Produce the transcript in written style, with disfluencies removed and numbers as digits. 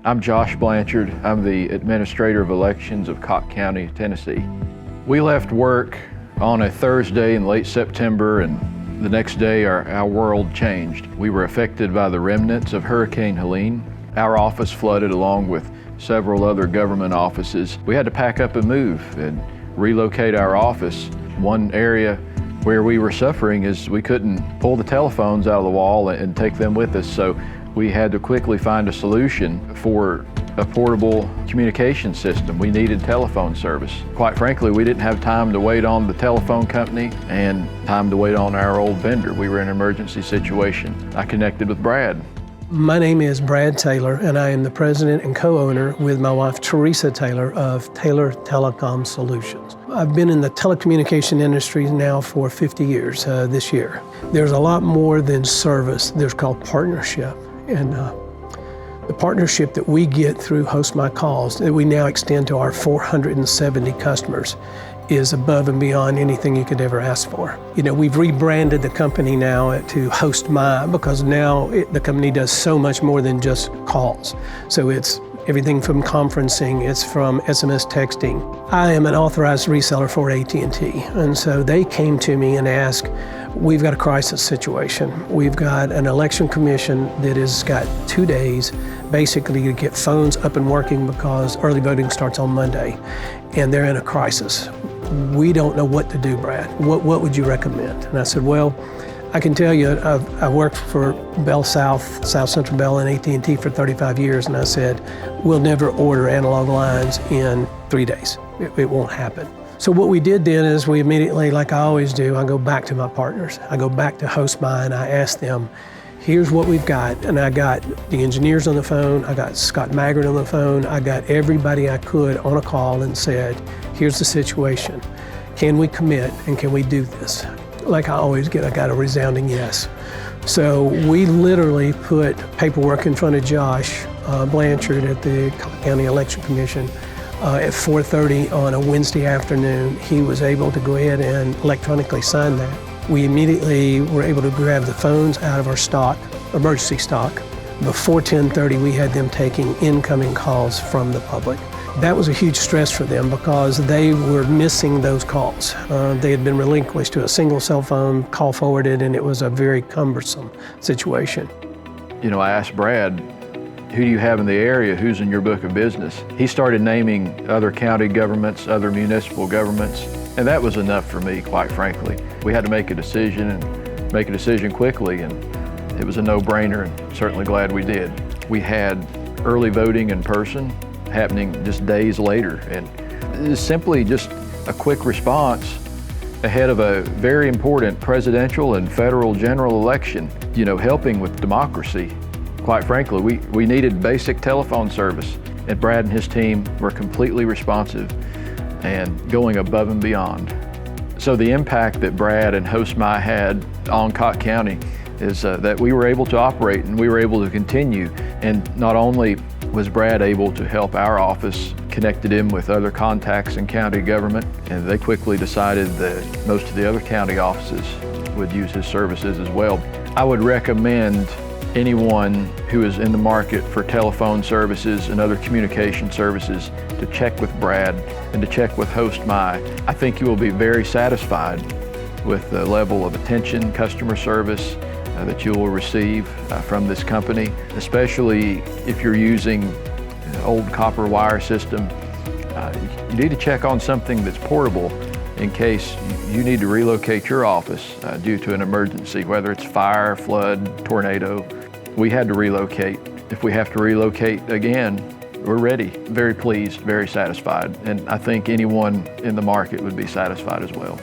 I'm Josh Blanchard. I'm the Administrator of Elections of Cocke County, Tennessee. We left work on a Thursday in late September, and the next day our world changed. We were affected by the remnants of Hurricane Helene. Our office flooded along with several other government offices. We had to pack up and move and relocate our office. One area where we were suffering is we couldn't pull the telephones out of the wall and take them with us, so we had to quickly find a solution for a portable communication system. We needed telephone service. Quite frankly, we didn't have time to wait on the telephone company and time to wait on our old vendor. We were in an emergency situation. I connected with Brad. My name is Brad Taylor, and I am the president and co-owner with my wife Teresa Taylor of Taylor Telecom Solutions. I've been in the telecommunication industry now for 50 years this year. There's a lot more than service. There's called partnership. And the partnership that we get through HostMy calls that we now extend to our 470 customers is above and beyond anything you could ever ask for. You know, we've rebranded the company now to HostMy because now the company does so much more than just calls. So it's everything from conferencing, it's from SMS texting. I am an authorized reseller for AT&T, and so they came to me and asked, we've got a crisis situation. We've got an election commission that has got 2 days basically to get phones up and working because early voting starts on Monday, and they're in a crisis. We don't know what to do, Brad. What would you recommend? And I said, well, I can tell you, I worked for Bell South Central Bell and AT&T for 35 years, and I said, we'll never order analog lines in 3 days. It won't happen. So what we did then is we immediately, like I always do, I go back to my partners. I go back to HostMy and I ask them, here's what we've got. And I got the engineers on the phone, I got Scott Maggard on the phone, I got everybody I could on a call and said, here's the situation. Can we commit and can we do this? Like I always get, I got a resounding yes. So we literally put paperwork in front of Josh Blanchard at the County Election Commission at 4:30 on a Wednesday afternoon. He was able to go ahead and electronically sign that. We immediately were able to grab the phones out of our stock, emergency stock. Before 10:30, we had them taking incoming calls from the public. That was a huge stress for them because they were missing those calls. They had been relinquished to a single cell phone, call forwarded, and it was a very cumbersome situation. You know, I asked Brad, who do you have in the area? Who's in your book of business? He started naming other county governments, other municipal governments, and that was enough for me, quite frankly. We had to make a decision and make a decision quickly, and it was a no-brainer, and certainly glad we did. We had early voting in person happening just days later, and it is simply just a quick response ahead of a very important presidential and federal general election, you know, helping with democracy. Quite frankly, we needed basic telephone service, and Brad and his team were completely responsive and going above and beyond. So the impact that Brad and HostMy had on Cocke County is that we were able to operate and we were able to continue. And not only was Brad able to help our office, connected him with other contacts in county government, and they quickly decided that most of the other county offices would use his services as well. I would recommend anyone who is in the market for telephone services and other communication services to check with Brad and to check with HostMy. I think you will be very satisfied with the level of attention, customer service that you will receive from this company, especially if you're using an old copper wire system. You need to check on something that's portable in case you need to relocate your office due to an emergency, whether it's fire, flood, tornado. We had to relocate. If we have to relocate again, we're ready. Very pleased, very satisfied, and I think anyone in the market would be satisfied as well.